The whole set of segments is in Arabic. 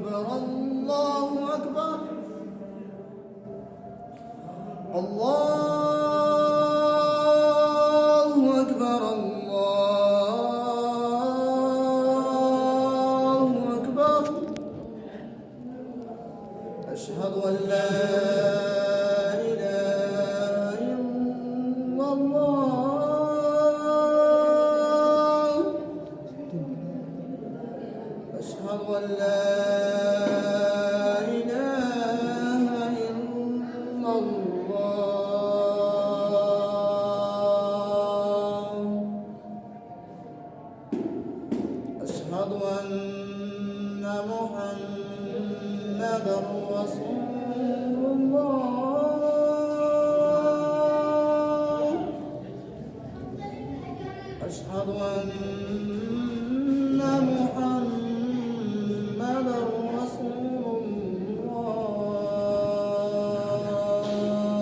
أكبر الله أكبر الله أكبر الله أكبر أشهد أن لا إله إلا الله أشهد أن لا إله إلا الله أشهد أن محمدًا رسول الله أشهد أن محمدًا رسول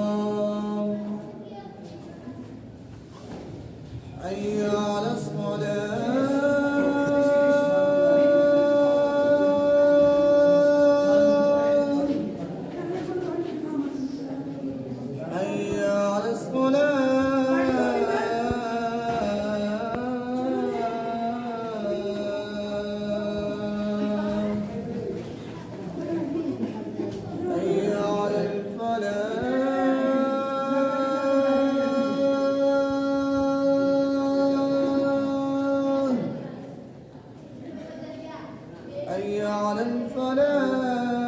الله حي على الصلاة حي على حي على الفلاح حي على الفلاح